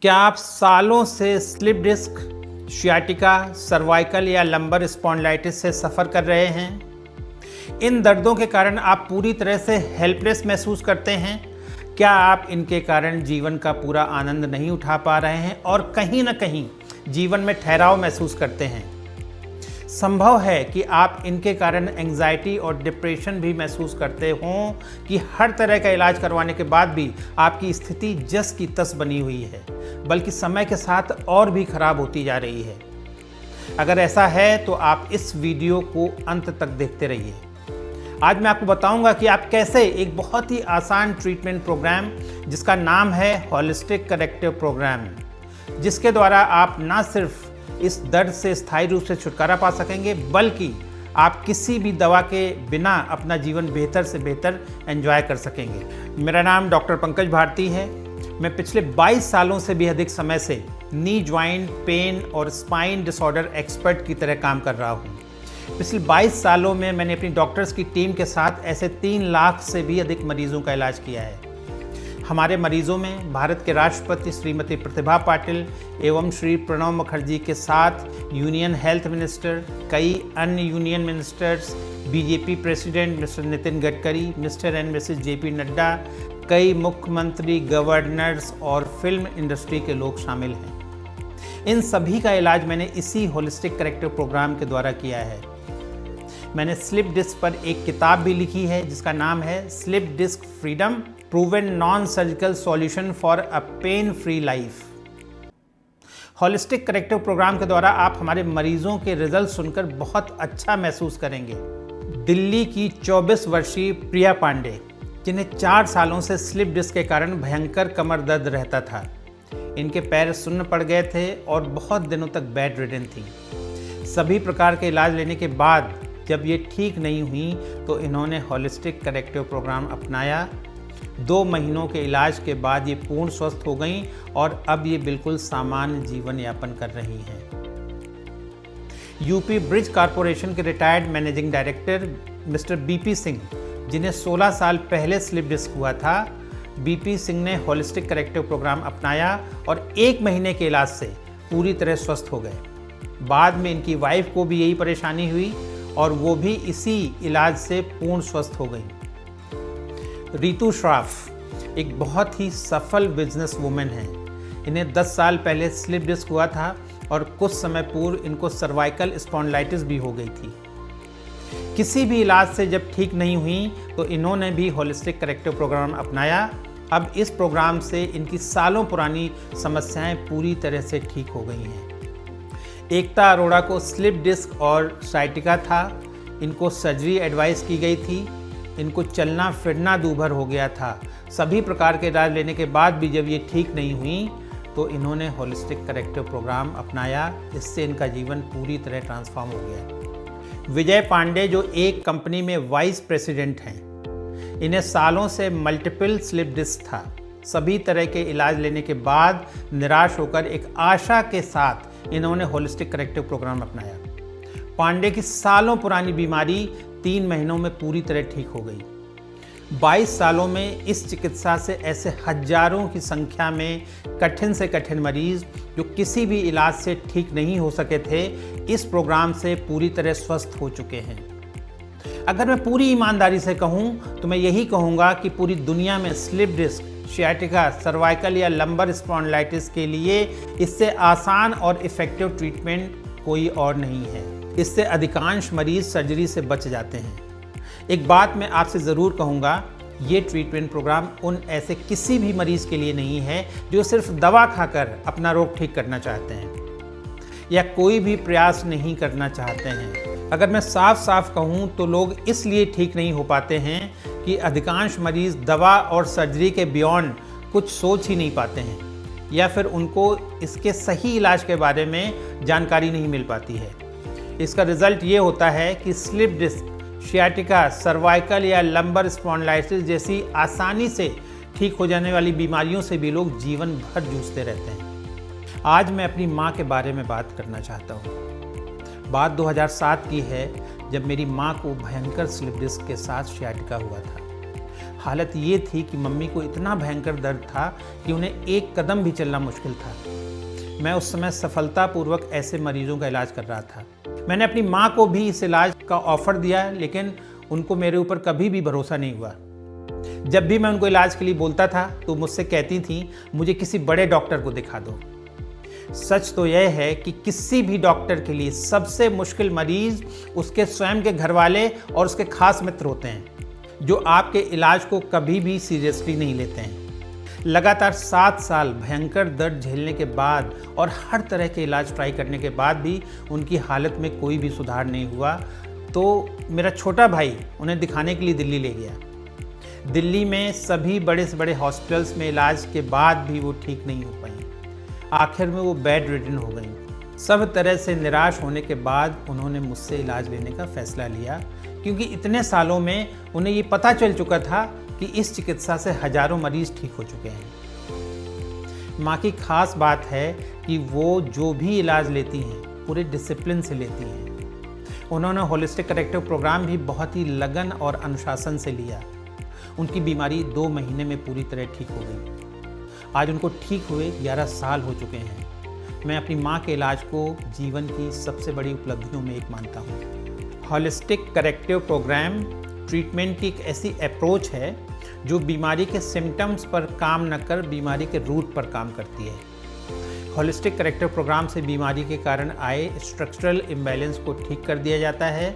क्या आप सालों से स्लिप डिस्क, सियाटिका, सर्वाइकल या लंबर स्पॉन्डिलाइटिस से सफ़र कर रहे हैं? इन दर्दों के कारण आप पूरी तरह से हेल्पलेस महसूस करते हैं। क्या आप इनके कारण जीवन का पूरा आनंद नहीं उठा पा रहे हैं और कहीं ना कहीं जीवन में ठहराव महसूस करते हैं? संभव है कि आप इनके कारण एंग्जाइटी और डिप्रेशन भी महसूस करते हों कि हर तरह का इलाज करवाने के बाद भी आपकी स्थिति जस की तस बनी हुई है, बल्कि समय के साथ और भी खराब होती जा रही है। अगर ऐसा है तो आप इस वीडियो को अंत तक देखते रहिए। आज मैं आपको बताऊंगा कि आप कैसे एक बहुत ही आसान ट्रीटमेंट प्रोग्राम जिसका नाम है होलिस्टिक करेक्टिव प्रोग्राम, जिसके द्वारा आप ना सिर्फ इस दर्द से स्थायी रूप से छुटकारा पा सकेंगे, बल्कि आप किसी भी दवा के बिना अपना जीवन बेहतर से बेहतर एंजॉय कर सकेंगे। मेरा नाम डॉक्टर पंकज भारती है। मैं पिछले 22 सालों से भी अधिक समय से नी ज्वाइंट पेन और स्पाइन डिसऑर्डर एक्सपर्ट की तरह काम कर रहा हूँ। पिछले 22 सालों में मैंने अपनी डॉक्टर्स की टीम के साथ ऐसे 3 लाख से भी अधिक मरीजों का इलाज किया है। हमारे मरीजों में भारत के राष्ट्रपति श्रीमती प्रतिभा पाटिल एवं श्री प्रणव मुखर्जी के साथ यूनियन हेल्थ मिनिस्टर, कई अन्य union ministers, BJP president mister Nitin Gadkari, mister and Mrs JP Nadda, कई मुख्यमंत्री, गवर्नर्स और फिल्म इंडस्ट्री के लोग शामिल हैं। इन सभी का इलाज मैंने इसी होलिस्टिक करेक्टिव प्रोग्राम के द्वारा किया है। मैंने स्लिप डिस्क पर एक किताब भी लिखी है जिसका नाम है slip disc freedom, proven non surgical solution for a pain free life. Holistic corrective program के द्वारा आप हमारे मरीजों के रिजल्ट सुनकर बहुत अच्छा महसूस करेंगे। दिल्ली की 24 वर्षीय प्रिया पांडे, जिन्हें 4 सालों से स्लिप डिस्क के कारण भयंकर कमर दर्द रहता था, इनके पैर सुन्न पड़ गए थे और बहुत दिनों तक बेड रिडन थी। सभी प्रकार के इलाज लेने के बाद जब ये ठीक नहीं हुई तो इन्होंने होलिस्टिक करेक्टिव प्रोग्राम अपनाया। 2 महीनों के इलाज के बाद ये पूर्ण स्वस्थ हो गईं और अब ये बिल्कुल सामान्य जीवन यापन कर रही हैं। यूपी ब्रिज कॉरपोरेशन के retired managing director mister BP Singh, जिन्हें 16 साल पहले स्लिप डिस्क हुआ था, बीपी सिंह ने होलिस्टिक करेक्टिव प्रोग्राम अपनाया और 1 महीने के इलाज से पूरी तरह स्वस्थ हो गए। बाद में इनकी वाइफ को भी यही परेशानी हुई और वो भी इसी इलाज से पूर्ण स्वस्थ हो गई। रितु श्राफ एक बहुत ही सफल बिजनेस वुमेन है। इन्हें 10 साल पहले स्लिप डिस्क हुआ था और कुछ समय पूर्व इनको सर्वाइकल स्पॉन्डिलाइटिस भी हो गई थी। किसी भी इलाज से जब ठीक नहीं हुई तो इन्होंने भी होलिस्टिक करेक्टिव प्रोग्राम अपनाया। अब इस प्रोग्राम से इनकी सालों पुरानी समस्याएं पूरी तरह से ठीक हो गई हैं। एकता अरोड़ा को स्लिप डिस्क और साइटिका था। इनको सर्जरी एडवाइस की गई थी। इनको चलना फिरना दूभर हो गया था। सभी प्रकार के इलाज लेने के बाद भी जब ये ठीक नहीं हुई तो इन्होंने होलिस्टिक करेक्टिव प्रोग्राम अपनाया। इससे इनका जीवन पूरी तरह ट्रांसफॉर्म हो गया। विजय पांडे, जो एक कंपनी में वाइस प्रेसिडेंट हैं, इन्हें सालों से मल्टीपल स्लिप डिस्क था। सभी तरह के इलाज लेने के बाद निराश होकर एक आशा के साथ इन्होंने होलिस्टिक करेक्टिव प्रोग्राम अपनाया। पांडे की सालों पुरानी बीमारी 3 महीनों में पूरी तरह ठीक हो गई। 22 सालों में इस चिकित्सा से ऐसे हजारों की संख्या में कठिन से कठिन मरीज जो किसी भी इलाज से ठीक नहीं हो सके थे, इस प्रोग्राम से पूरी तरह स्वस्थ हो चुके हैं। अगर मैं पूरी ईमानदारी से कहूं तो मैं यही कहूंगा कि पूरी दुनिया में स्लिप डिस्क, सियाटिका, सर्वाइकल या लंबर स्पॉन्डिलाइटिस के लिए इससे आसान और इफ़ेक्टिव ट्रीटमेंट कोई और नहीं है। इससे अधिकांश मरीज सर्जरी से बच जाते हैं। एक बात मैं आपसे ज़रूर कहूँगा, ये ट्रीटमेंट प्रोग्राम उन ऐसे किसी भी मरीज़ के लिए नहीं है जो सिर्फ दवा खाकर अपना रोग ठीक करना चाहते हैं या कोई भी प्रयास नहीं करना चाहते हैं। अगर मैं साफ साफ कहूँ तो लोग इसलिए ठीक नहीं हो पाते हैं कि अधिकांश मरीज़ दवा और सर्जरी के बियॉन्ड कुछ सोच ही नहीं पाते हैं या फिर उनको इसके सही इलाज के बारे में जानकारी नहीं मिल पाती है। इसका रिजल्ट ये होता है कि स्लिप डिस्क, सियाटिका, सर्वाइकल या लंबर स्पॉन्डिलाइटिस जैसी आसानी से ठीक हो जाने वाली बीमारियों से भी लोग जीवन भर जूझते रहते हैं। आज मैं अपनी माँ के बारे में बात करना चाहता हूँ। बात 2007 की है, जब मेरी माँ को भयंकर स्लिप डिस्क के साथ सियाटिका हुआ था। हालत ये थी कि मम्मी को इतना भयंकर दर्द था कि उन्हें एक कदम भी चलना मुश्किल था। मैं उस समय सफलतापूर्वक ऐसे मरीजों का इलाज कर रहा था। मैंने अपनी माँ को भी इस इलाज का ऑफ़र दिया, लेकिन उनको मेरे ऊपर कभी भी भरोसा नहीं हुआ। जब भी मैं उनको इलाज के लिए बोलता था तो मुझसे कहती थी, मुझे किसी बड़े डॉक्टर को दिखा दो। सच तो यह है कि किसी भी डॉक्टर के लिए सबसे मुश्किल मरीज उसके स्वयं के घरवाले और उसके खास मित्र होते हैं, जो आपके इलाज को कभी भी सीरियसली नहीं लेते हैं। लगातार 7 साल भयंकर दर्द झेलने के बाद और हर तरह के इलाज ट्राई करने के बाद भी उनकी हालत में कोई भी सुधार नहीं हुआ, तो मेरा छोटा भाई उन्हें दिखाने के लिए दिल्ली ले गया। दिल्ली में सभी बड़े से बड़े हॉस्पिटल्स में इलाज के बाद भी वो ठीक नहीं हो पाई। आखिर में वो बेड रिडन हो गई। सब तरह से निराश होने के बाद उन्होंने मुझसे इलाज लेने का फैसला लिया, क्योंकि इतने सालों में उन्हें ये पता चल चुका था कि इस चिकित्सा से हजारों मरीज ठीक हो चुके हैं। माँ की खास बात है कि वो जो भी इलाज लेती हैं पूरे डिसिप्लिन से लेती हैं। उन्होंने होलिस्टिक करेक्टिव प्रोग्राम भी बहुत ही लगन और अनुशासन से लिया। उनकी बीमारी 2 महीने में पूरी तरह ठीक हो गई। आज उनको ठीक हुए 11 साल हो चुके हैं। मैं अपनी माँ के इलाज को जीवन की सबसे बड़ी उपलब्धियों में एक मानता हूँ। होलिस्टिक करेक्टिव प्रोग्राम ट्रीटमेंट की एक ऐसी अप्रोच है जो बीमारी के सिम्टम्स पर काम न कर बीमारी के रूट पर काम करती है। होलिस्टिक करेक्टिव प्रोग्राम से बीमारी के कारण आए स्ट्रक्चरल इम्बैलेंस को ठीक कर दिया जाता है।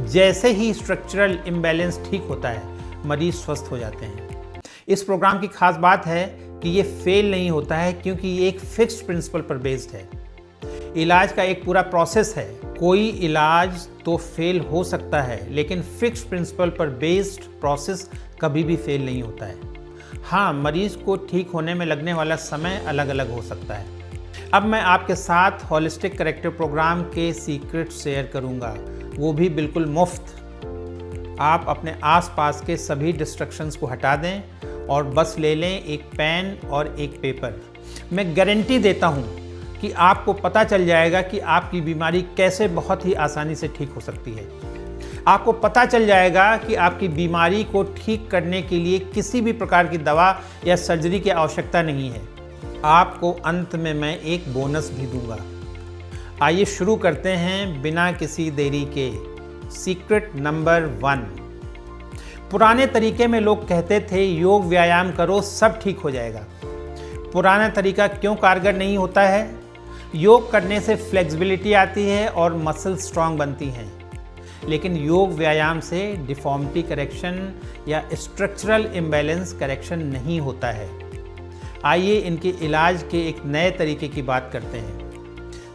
जैसे ही स्ट्रक्चरल इम्बैलेंस ठीक होता है, मरीज स्वस्थ हो जाते हैं। इस प्रोग्राम की खास बात है कि ये फेल नहीं होता है, क्योंकि ये एक फिक्स्ड प्रिंसिपल पर बेस्ड है। इलाज का एक पूरा प्रोसेस है। कोई इलाज तो फेल हो सकता है, लेकिन फिक्स्ड प्रिंसिपल पर बेस्ड प्रोसेस कभी भी फेल नहीं होता है। हाँ, मरीज को ठीक होने में लगने वाला समय अलग अलग हो सकता है। अब मैं आपके साथ होलिस्टिक करेक्टिव प्रोग्राम के सीक्रेट शेयर करूँगा, वो भी बिल्कुल मुफ्त। आप अपने आसपास के सभी डिस्ट्रैक्शंस को हटा दें और बस ले लें एक पेन और एक पेपर। मैं गारंटी देता हूँ कि आपको पता चल जाएगा कि आपकी बीमारी कैसे बहुत ही आसानी से ठीक हो सकती है। आपको पता चल जाएगा कि आपकी बीमारी को ठीक करने के लिए किसी भी प्रकार की दवा या सर्जरी की आवश्यकता नहीं है। आपको अंत में मैं एक बोनस भी दूंगा। आइए शुरू करते हैं बिना किसी देरी के। Secret number 1। पुराने तरीके में लोग कहते थे योग व्यायाम करो सब ठीक हो जाएगा। पुराना तरीका क्यों कारगर नहीं होता है? योग करने से फ्लेक्सिबिलिटी आती है और मसल स्ट्रांग बनती हैं, लेकिन योग व्यायाम से डिफॉर्मिटी करेक्शन या स्ट्रक्चरल इम्बैलेंस करेक्शन नहीं होता है। आइए इनके इलाज के एक नए तरीके की बात करते हैं।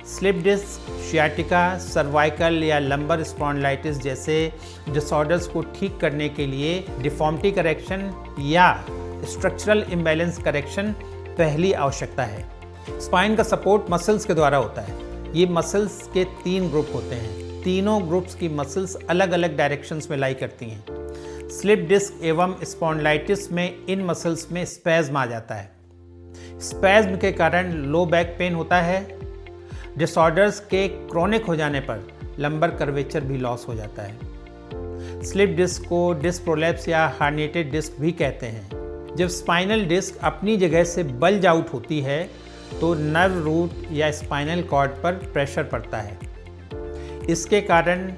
स्लिप डिस्क, शियाटिका, सर्वाइकल या लंबर स्पॉन्डिलाइटिस जैसे डिसऑर्डर्स को ठीक करने के लिए डिफॉर्मिटी करेक्शन या स्ट्रक्चरल इम्बैलेंस करेक्शन पहली आवश्यकता है। स्पाइन का सपोर्ट मसल्स के द्वारा होता है। ये मसल्स के 3 ग्रुप होते हैं। तीनों ग्रुप्स की मसल्स अलग अलग डायरेक्शंस में लाई करती हैं। स्लिप डिस्क एवं स्पॉन्डिलाइटिस में इन मसल्स में स्पैज्म आ जाता है। स्पैज्म के कारण लो बैक पेन होता है। डिसऑर्डर्स के क्रोनिक हो जाने पर लंबर कर्वेचर भी लॉस हो जाता है। स्लिप डिस्क को डिस्क प्रोलैप्स या हार्निएटेड डिस्क भी कहते हैं। जब स्पाइनल डिस्क अपनी जगह से बल्ज आउट होती है तो नर्व रूट या स्पाइनल कॉर्ड पर प्रेशर पड़ता है। इसके कारण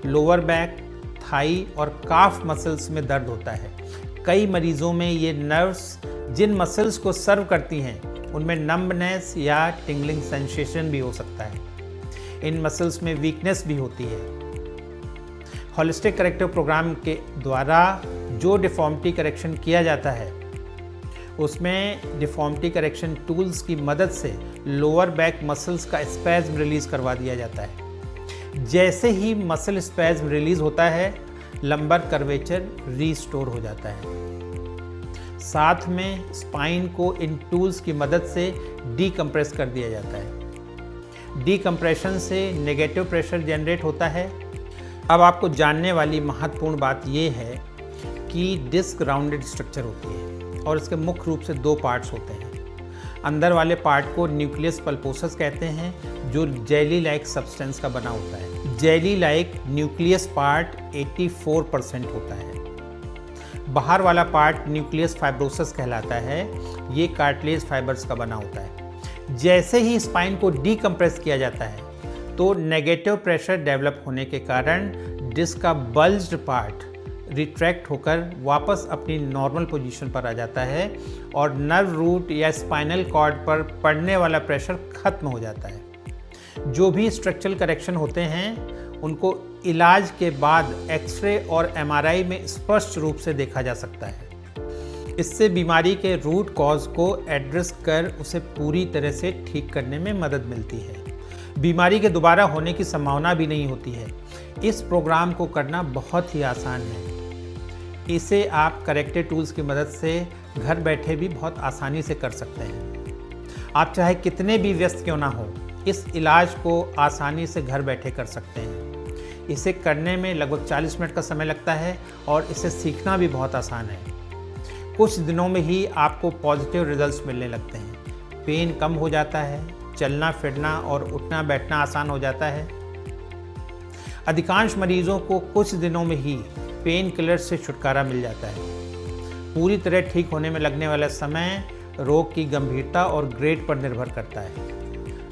लोअर बैक, थाई और काफ मसल्स में दर्द होता है। कई मरीजों में ये नर्व्स जिन मसल्स को सर्व करती हैं उनमें नंबनेस या टिंगलिंग सेंसेशन भी हो सकता है। इन मसल्स में वीकनेस भी होती है। होलिस्टिक करेक्टिव प्रोग्राम के द्वारा जो डिफॉर्मिटी करेक्शन किया जाता है उसमें डिफॉर्मिटी करेक्शन टूल्स की मदद से लोअर बैक मसल्स का स्पैज्म रिलीज करवा दिया जाता है। जैसे ही मसल स्पैज्म रिलीज होता है, लंबर कर्वेचर रीस्टोर हो जाता है। साथ में स्पाइन को इन टूल्स की मदद से डीकम्प्रेस कर दिया जाता है। डीकम्प्रेशन से नेगेटिव प्रेशर जनरेट होता है। अब आपको जानने वाली महत्वपूर्ण बात यह है कि डिस्क राउंडेड स्ट्रक्चर होती है और इसके मुख्य रूप से 2 पार्ट्स होते हैं। अंदर वाले पार्ट को न्यूक्लियस पल्पोसस कहते हैं, जो जेली लाइक सब्सटेंस का बना होता है। जेली लाइक न्यूक्लियस पार्ट 84% होता है। बाहर वाला पार्ट न्यूक्लियस फाइब्रोसिस कहलाता है। ये कार्टिलेज फाइबर्स का बना होता है। जैसे ही स्पाइन को डीकम्प्रेस किया जाता है तो नेगेटिव प्रेशर डेवलप होने के कारण डिस्क का बल्ज्ड पार्ट रिट्रैक्ट होकर वापस अपनी नॉर्मल पोजीशन पर आ जाता है और नर्व रूट या स्पाइनल कॉर्ड पर पड़ने वाला प्रेशर खत्म हो जाता है। जो भी स्ट्रक्चरल करेक्शन होते हैं उनको इलाज के बाद एक्सरे और एमआरआई में स्पष्ट रूप से देखा जा सकता है। इससे बीमारी के रूट कॉज को एड्रेस कर उसे पूरी तरह से ठीक करने में मदद मिलती है। बीमारी के दोबारा होने की संभावना भी नहीं होती है। इस प्रोग्राम को करना बहुत ही आसान है। इसे आप करेक्टिव टूल्स की मदद से घर बैठे भी बहुत आसानी से कर सकते हैं। आप चाहे कितने भी व्यस्त क्यों ना हो, इस इलाज को आसानी से घर बैठे कर सकते हैं। इसे करने में लगभग 40 मिनट का समय लगता है और इसे सीखना भी बहुत आसान है। कुछ दिनों में ही आपको पॉजिटिव रिजल्ट्स मिलने लगते हैं। पेन कम हो जाता है, चलना फिरना और उठना बैठना आसान हो जाता है। अधिकांश मरीजों को कुछ दिनों में ही पेन किलर से छुटकारा मिल जाता है। पूरी तरह ठीक होने में लगने वाला समय रोग की गंभीरता और ग्रेड पर निर्भर करता है।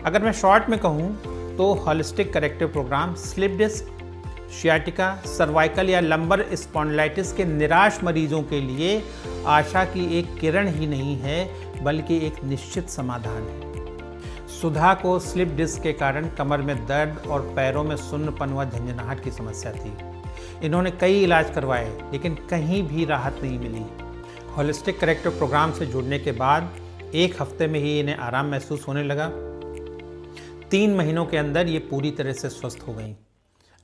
अगर मैं शॉर्ट में कहूँ तो holistic corrective program slip disc, sciatica, cervical या लंबर स्पॉन्डिलाइटिस के निराश मरीजों के लिए आशा की एक किरण ही नहीं है, बल्कि एक निश्चित समाधान है। सुधा को स्लिप डिस्क के कारण कमर में दर्द और पैरों में सुन्नपन व झंझनाहट की समस्या थी। इन्होंने कई इलाज करवाए लेकिन कहीं भी राहत नहीं मिली। होलिस्टिक करेक्टिव प्रोग्राम से जुड़ने के बाद 1 हफ्ते में ही इन्हें आराम महसूस होने लगा। 3 महीनों के अंदर ये पूरी तरह से स्वस्थ हो गईं।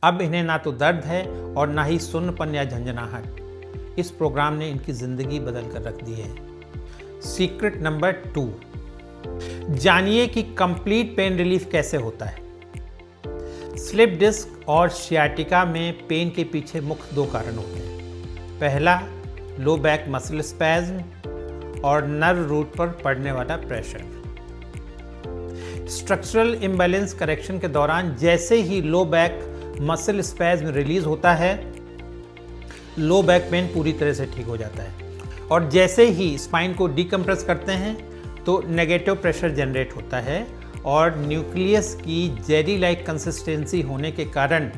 अब इन्हें ना तो दर्द है और ना ही सुन्नपन या झंझनाहट। इस प्रोग्राम ने इनकी ज़िंदगी बदल कर रख दी है। सीक्रेट नंबर 2, जानिए कि कंप्लीट पेन रिलीफ कैसे होता है। स्लिप डिस्क और शियाटिका में पेन के पीछे मुख्य 2 कारण होते हैं। पहला, लो बैक मसल स्पैज्म और नर्व रूट पर पड़ने वाला प्रेशर। स्ट्रक्चरल इम्बैलेंस करेक्शन के दौरान जैसे ही low back muscle spasm release होता है, लो बैक पेन पूरी तरह से ठीक हो जाता है। और जैसे ही स्पाइन को डीकम्प्रेस करते हैं तो नेगेटिव प्रेशर जनरेट होता है और न्यूक्लियस की जेली लाइक कंसिस्टेंसी होने के कारण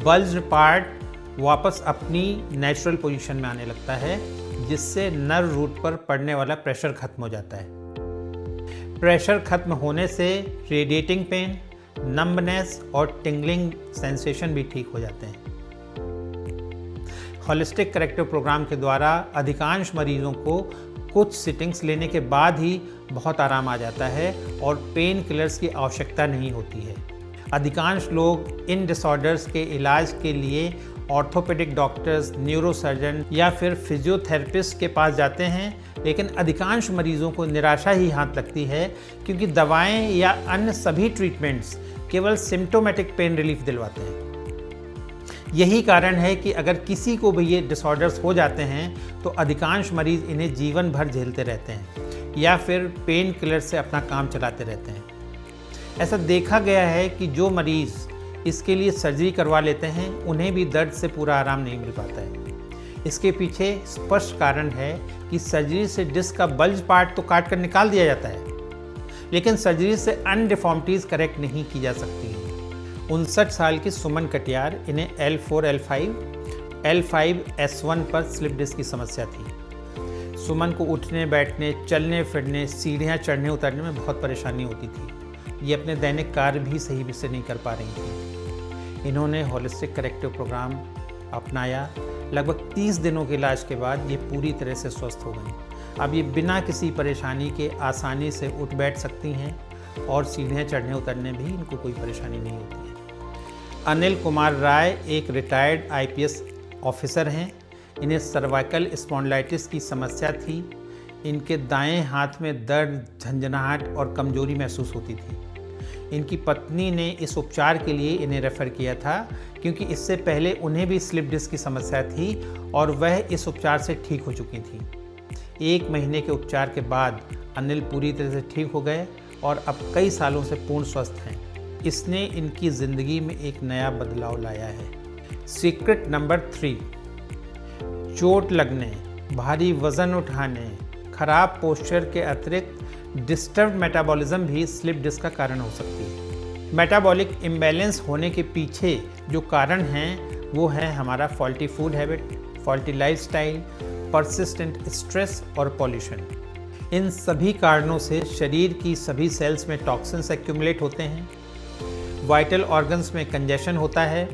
बल्ज्ड पार्ट वापस अपनी नेचुरल पोजीशन में आने लगता है, जिससे नर्व रूट पर पड़ने वाला प्रेशर खत्म हो जाता है। प्रेशर खत्म होने से रेडिएटिंग पेन, नंबनेस और टिंगलिंग सेंसेशन भी ठीक हो जाते हैं। होलिस्टिक करेक्टिव प्रोग्राम के द्वारा अधिकांश मरीजों को कुछ सिटिंग्स लेने के बाद ही बहुत आराम आ जाता है और पेन किलर्स की आवश्यकता नहीं होती है। अधिकांश लोग इन डिसऑर्डर्स के इलाज के लिए ऑर्थोपेडिक डॉक्टर्स, न्यूरोसर्जन या फिर फिजियोथेरेपिस्ट के पास जाते हैं, लेकिन अधिकांश मरीजों को निराशा ही हाथ लगती है क्योंकि दवाएं या अन्य सभी ट्रीटमेंट्स केवल सिम्टोमेटिक पेन रिलीफ दिलवाते हैं। यही कारण है कि अगर किसी को भी ये डिसऑर्डर्स हो जाते हैं तो अधिकांश मरीज इन्हें जीवन भर झेलते रहते हैं या फिर पेन किलर से अपना काम चलाते रहते हैं। ऐसा देखा गया है कि जो मरीज इसके लिए सर्जरी करवा लेते हैं उन्हें भी दर्द से पूरा आराम नहीं मिल पाता है। इसके पीछे स्पष्ट कारण है कि सर्जरी से डिस्क का बल्ज पार्ट तो काट कर निकाल दिया जाता है, लेकिन सर्जरी से अन्य डिफॉर्मिटीज़ करेक्ट नहीं की जा सकती हैं। 59 साल की सुमन कटियार, इन्हें L4, L5 पर स्लिप डिस्क की समस्या थी। सुमन को उठने बैठने, चलने फिरने, सीढ़ियाँ चढ़ने उतरने में बहुत परेशानी होती थी। ये अपने दैनिक कार्य भी सही से नहीं कर पा रही थी। इन्होंने होलिस्टिक करेक्टिव प्रोग्राम अपनाया। लगभग 30 दिनों के इलाज के बाद ये पूरी तरह से स्वस्थ हो गई। अब ये बिना किसी परेशानी के आसानी से उठ बैठ सकती हैं और सीढ़ियाँ चढ़ने उतरने भी इनको कोई परेशानी नहीं होती है। अनिल कुमार राय एक रिटायर्ड IPS ऑफिसर हैं। इन्हें सर्वाइकल स्पॉन्डिलाइटिस की समस्या थी। इनके दाएं हाथ में दर्द, झंझनाहट और कमजोरी महसूस होती थी। इनकी पत्नी ने इस उपचार के लिए इन्हें रेफ़र किया था क्योंकि इससे पहले उन्हें भी स्लिप डिस्क की समस्या थी और वह इस उपचार से ठीक हो चुकी थी। 1 महीने के उपचार के बाद अनिल पूरी तरह से ठीक हो गए और अब कई सालों से पूर्ण स्वस्थ हैं। इसने इनकी ज़िंदगी में एक नया बदलाव लाया है। सीक्रेट नंबर 3, चोट लगने, भारी वज़न उठाने, खराब पोस्चर के अतिरिक्त डिस्टर्ब्ड मेटाबॉलिज्म भी स्लिप डिस्क का कारण हो सकती है। मेटाबॉलिक इम्बैलेंस होने के पीछे जो कारण हैं वो है हमारा faulty food habit, faulty lifestyle, persistent stress और पॉल्यूशन। इन सभी कारणों से शरीर की सभी सेल्स में टॉक्सिन्स एक्यूमुलेट होते हैं, वाइटल ऑर्गन्स में कंजेशन होता है,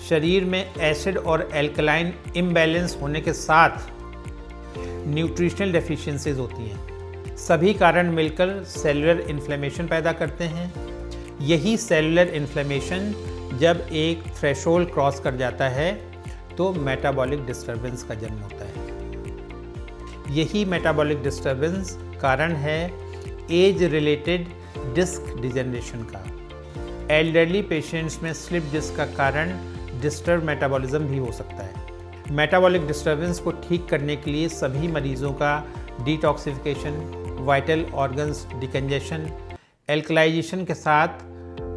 शरीर में एसिड और एल्कलाइन इम्बैलेंस होने के साथ न्यूट्रिशनल डेफिशिएंसीज होती हैं। सभी कारण मिलकर सेलुलर इन्फ्लेमेशन पैदा करते हैं। यही सेलुलर इन्फ्लेमेशन जब एक थ्रेशोल्ड क्रॉस कर जाता है तो मेटाबॉलिक डिस्टर्बेंस का जन्म होता है। यही मेटाबॉलिक डिस्टर्बेंस कारण है एज रिलेटेड डिस्क डिजेनरेशन का। एल्डरली पेशेंट्स में स्लिप डिस्क का कारण डिस्टर्ब मेटाबॉलिज्म भी हो सकता है। मेटाबॉलिक डिस्टर्बेंस को ठीक करने के लिए सभी मरीजों का डिटॉक्सिफिकेशन, वाइटल ऑर्गन्स डिकंजेशन, एल्कलाइजेशन के साथ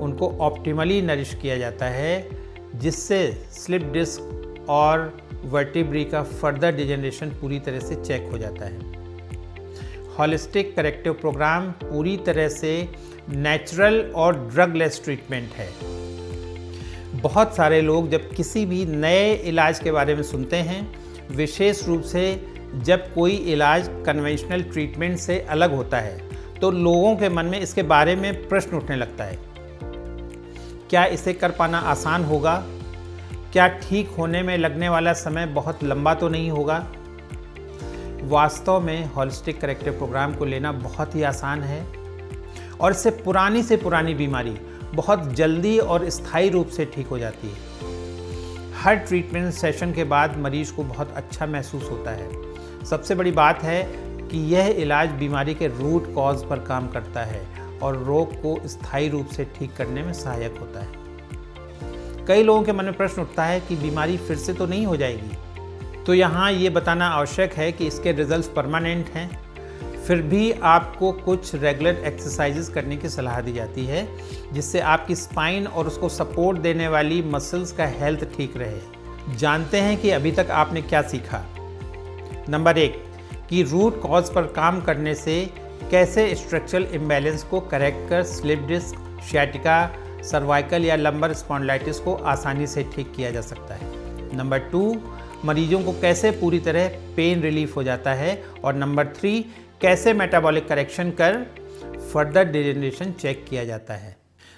उनको ऑप्टिमली नरिश किया जाता है, जिससे स्लिप डिस्क और वर्टिब्री का फर्दर डिजेनरेशन पूरी तरह से चेक हो जाता है। हॉलिस्टिक करेक्टिव प्रोग्राम पूरी तरह से नेचुरल और ड्रगलेस ट्रीटमेंट है। बहुत सारे लोग जब किसी भी नए इलाज के बारे में सुनते हैं, विशेष रूप से जब कोई इलाज कन्वेंशनल ट्रीटमेंट से अलग होता है, तो लोगों के मन में इसके बारे में प्रश्न उठने लगता है। क्या इसे कर पाना आसान होगा? क्या ठीक होने में लगने वाला समय बहुत लंबा तो नहीं होगा? वास्तव में हॉलिस्टिक करेक्टिव प्रोग्राम को लेना बहुत ही आसान है और इससे पुरानी बीमारी बहुत जल्दी और स्थायी रूप से ठीक हो जाती है। हर ट्रीटमेंट सेशन के बाद मरीज को बहुत अच्छा महसूस होता है। सबसे बड़ी बात है कि यह इलाज बीमारी के रूट कॉज पर काम करता है और रोग को स्थायी रूप से ठीक करने में सहायक होता है। कई लोगों के मन में प्रश्न उठता है कि बीमारी फिर से तो नहीं हो जाएगी? तो यहाँ ये बताना आवश्यक है कि इसके रिजल्ट्स परमानेंट हैं। फिर भी आपको कुछ रेगुलर एक्सरसाइजेस करने की सलाह दी जाती है, जिससे आपकी स्पाइन और उसको सपोर्ट देने वाली मसल्स का हेल्थ ठीक रहे। जानते हैं कि अभी तक आपने क्या सीखा। नंबर 1 कि रूट कॉज पर काम करने से कैसे स्ट्रक्चरल इम्बैलेंस को करेक्ट कर स्लिप डिस्क, सियाटिका, सर्वाइकल या लंबर स्पॉन्डिलाइटिस को आसानी से ठीक किया जा सकता है। नंबर 2 मरीजों को कैसे पूरी तरह पेन रिलीफ हो जाता है। और नंबर 3 कैसे मेटाबॉलिक करेक्शन कर फर्दर डिजेनरेशन चेक किया जाता है।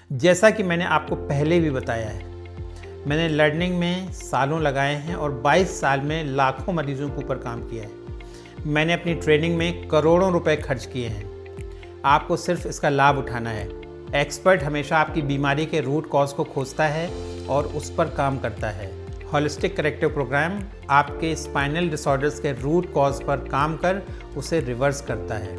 जैसा कि मैंने आपको पहले भी बताया है, मैंने लर्निंग में सालों लगाए हैं और 22 साल में लाखों मरीजों के ऊपर काम किया है। मैंने अपनी ट्रेनिंग में करोड़ों रुपए खर्च किए हैं। आपको सिर्फ इसका लाभ उठाना है। एक्सपर्ट हमेशा आपकी बीमारी के रूट कॉज को खोजता है और उस पर काम करता है। हॉलिस्टिक करेक्टिव प्रोग्राम आपके स्पाइनल डिसऑर्डर्स के रूट कॉज पर काम कर उसे रिवर्स करता है।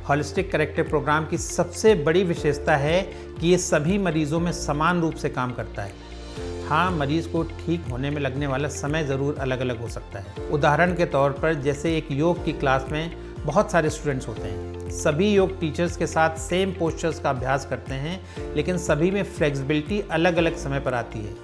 हॉलिस्टिक करेक्टिव प्रोग्राम की सबसे बड़ी विशेषता है कि ये सभी मरीजों में समान रूप से काम करता है। हाँ, मरीज को ठीक होने में लगने वाला समय ज़रूर अलग अलग हो सकता है। उदाहरण के तौर पर जैसे एक योग की क्लास में बहुत सारे स्टूडेंट्स होते हैं। सभी योग टीचर्स के साथ सेम पोस्चर्स का अभ्यास करते हैं, लेकिन सभी में फ्लेक्सिबिलिटी अलग अलग समय पर आती है,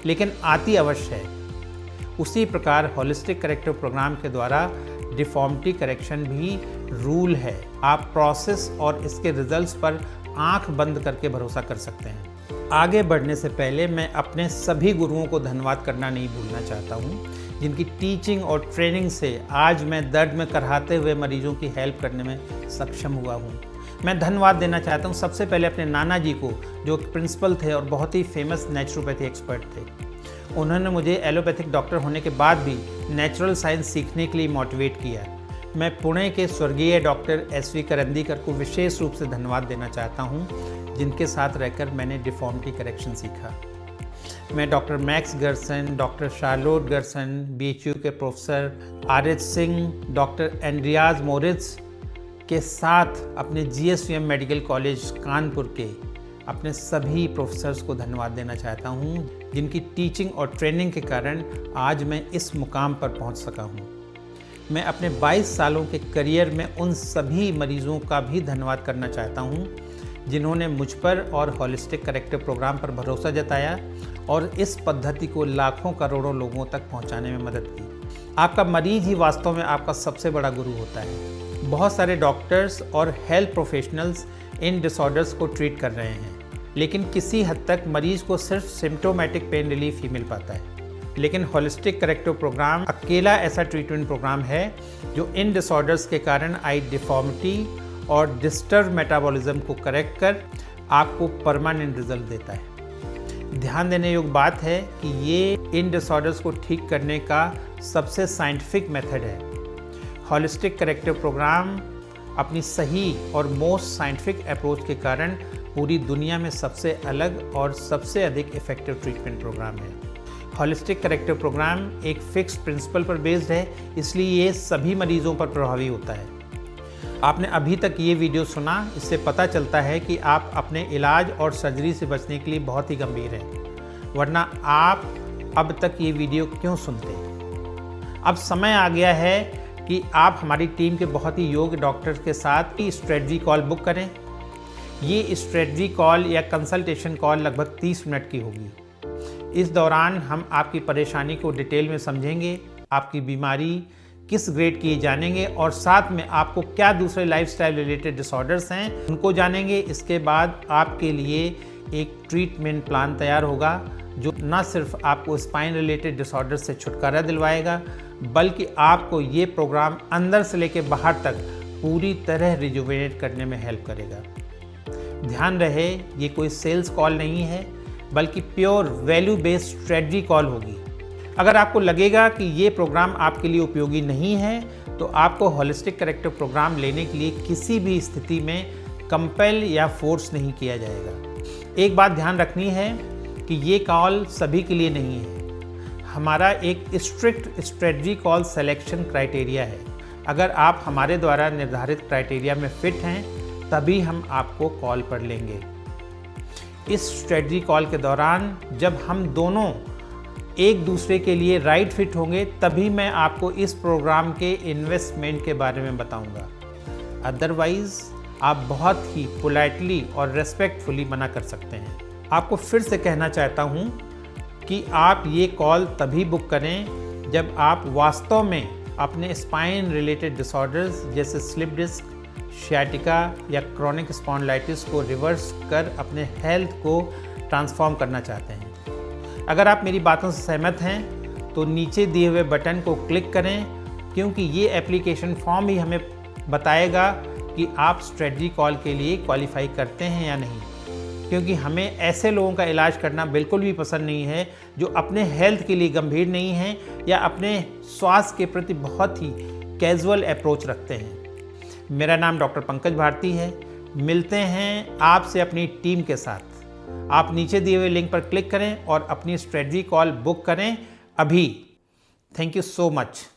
लेकिन आती अवश्य है। उसी प्रकार हॉलिस्टिक करेक्टिव प्रोग्राम के द्वारा डिफॉर्मिटी करेक्शन भी रूल है। आप प्रोसेस और इसके रिजल्ट्स पर आंख बंद करके भरोसा कर सकते हैं। आगे बढ़ने से पहले मैं अपने सभी गुरुओं को धन्यवाद करना नहीं भूलना चाहता हूँ, जिनकी टीचिंग और ट्रेनिंग से आज मैं दर्द में कराहते हुए मरीजों की हेल्प करने में सक्षम हुआ हूँ। मैं धन्यवाद देना चाहता हूँ सबसे पहले अपने नाना जी को, जो प्रिंसिपल थे और बहुत ही फेमस नेचुरोपैथी एक्सपर्ट थे। उन्होंने मुझे एलोपैथिक डॉक्टर होने के बाद भी नेचुरल साइंस सीखने के लिए मोटिवेट किया। मैं पुणे के स्वर्गीय डॉक्टर SV करंदीकर को विशेष रूप से धन्यवाद देना चाहता हूँ, जिनके साथ रहकर मैंने डिफॉर्मिटी करेक्शन सीखा। मैं doctor Max Gerson, doctor Charlotte Gerson, BHU के professor RH Singh, doctor Andreas Moritz के साथ अपने GSVM मेडिकल कॉलेज कानपुर के अपने सभी प्रोफेसर्स को धन्यवाद देना चाहता हूँ, जिनकी टीचिंग और ट्रेनिंग के कारण आज मैं इस मुकाम पर पहुँच सका हूँ। मैं अपने 22 सालों के करियर में उन सभी मरीजों का भी धन्यवाद करना चाहता हूँ, जिन्होंने मुझ पर और हॉलिस्टिक करेक्टिव प्रोग्राम पर भरोसा जताया और इस पद्धति को लाखों करोड़ों लोगों तक पहुँचाने में मदद की। आपका मरीज ही वास्तव में आपका सबसे बड़ा गुरु होता है। बहुत सारे डॉक्टर्स और हेल्थ प्रोफेशनल्स इन डिसऑर्डर्स को ट्रीट कर रहे हैं, लेकिन किसी हद तक मरीज को सिर्फ सिम्प्टोमेटिक पेन रिलीफ ही मिल पाता है। लेकिन होलिस्टिक करेक्टिव प्रोग्राम अकेला ऐसा ट्रीटमेंट प्रोग्राम है जो इन डिसऑर्डर्स के कारण आई डिफॉर्मिटी और डिस्टर्ब मेटाबॉलिज्म को करेक्ट कर आपको परमानेंट रिजल्ट देता है। ध्यान देने योग्य बात है कि ये इन डिसऑर्डर्स को ठीक करने का सबसे साइंटिफिक मेथड है। होलिस्टिक करेक्टिव प्रोग्राम अपनी सही और मोस्ट साइंटिफिक अप्रोच के कारण पूरी दुनिया में सबसे अलग और सबसे अधिक इफेक्टिव ट्रीटमेंट प्रोग्राम है। होलिस्टिक करेक्टिव प्रोग्राम एक फिक्स्ड प्रिंसिपल पर बेस्ड है, इसलिए ये सभी मरीजों पर प्रभावी होता है। आपने अभी तक ये वीडियो सुना, इससे पता चलता है कि आप अपने इलाज और सर्जरी से बचने के लिए बहुत ही गंभीर हैं, वरना आप अब तक ये वीडियो क्यों सुनते? अब समय आ गया है कि आप हमारी टीम के बहुत ही योग्य डॉक्टर्स के साथ ही स्ट्रेटजी कॉल बुक करें। ये स्ट्रेटजी कॉल या कंसल्टेशन कॉल लगभग 30 मिनट की होगी। इस दौरान हम आपकी परेशानी को डिटेल में समझेंगे, आपकी बीमारी किस ग्रेड की जानेंगे और साथ में आपको क्या दूसरे लाइफस्टाइल रिलेटेड डिसऑर्डर्स हैं उनको जानेंगे। इसके बाद आपके लिए एक ट्रीटमेंट प्लान तैयार होगा जो न सिर्फ आपको स्पाइन रिलेटेड डिसऑर्डर से छुटकारा दिलवाएगा, बल्कि आपको ये प्रोग्राम अंदर से लेकर बाहर तक पूरी तरह रिजुवेनेट करने में हेल्प करेगा। ध्यान रहे, ये कोई सेल्स कॉल नहीं है, बल्कि pure value based strategy call होगी। अगर आपको लगेगा कि ये प्रोग्राम आपके लिए उपयोगी नहीं है, तो आपको होलिस्टिक करेक्टिव प्रोग्राम लेने के लिए किसी भी स्थिति में कंपेल या फोर्स नहीं किया जाएगा। एक बात ध्यान रखनी है कि ये कॉल सभी के लिए नहीं है। हमारा एक strict strategy call selection criteria है। अगर आप हमारे द्वारा निर्धारित क्राइटेरिया में फिट हैं, तभी हम आपको कॉल पर लेंगे। इस स्ट्रेटजी कॉल के दौरान जब हम दोनों एक दूसरे के लिए राइट फिट होंगे, तभी मैं आपको इस प्रोग्राम के इन्वेस्टमेंट के बारे में बताऊंगा। अदरवाइज आप बहुत ही पोलाइटली और रेस्पेक्टफुली मना कर सकते हैं। आपको फिर से कहना चाहता हूं कि आप ये कॉल तभी बुक करें जब आप वास्तव में अपने स्पाइन रिलेटेड डिसऑर्डर्स जैसे स्लिप डिस्क, शियाटिका या क्रोनिक स्पॉन्डिलाइटिस को रिवर्स कर अपने हेल्थ को ट्रांसफॉर्म करना चाहते हैं। अगर आप मेरी बातों से सहमत हैं तो नीचे दिए हुए बटन को क्लिक करें, क्योंकि ये एप्लीकेशन फॉर्म ही हमें बताएगा कि आप स्ट्रेटजी कॉल के लिए क्वालिफाई करते हैं या नहीं। क्योंकि हमें ऐसे लोगों का इलाज करना बिल्कुल भी पसंद नहीं है जो अपने हेल्थ के लिए गंभीर नहीं हैं या अपने स्वास्थ्य के प्रति बहुत ही कैजुअल अप्रोच रखते हैं। मेरा नाम डॉक्टर पंकज भारती है। मिलते हैं आपसे अपनी टीम के साथ। आप नीचे दिए हुए लिंक पर क्लिक करें और अपनी स्ट्रेटजी कॉल बुक करें अभी। Thank you so much.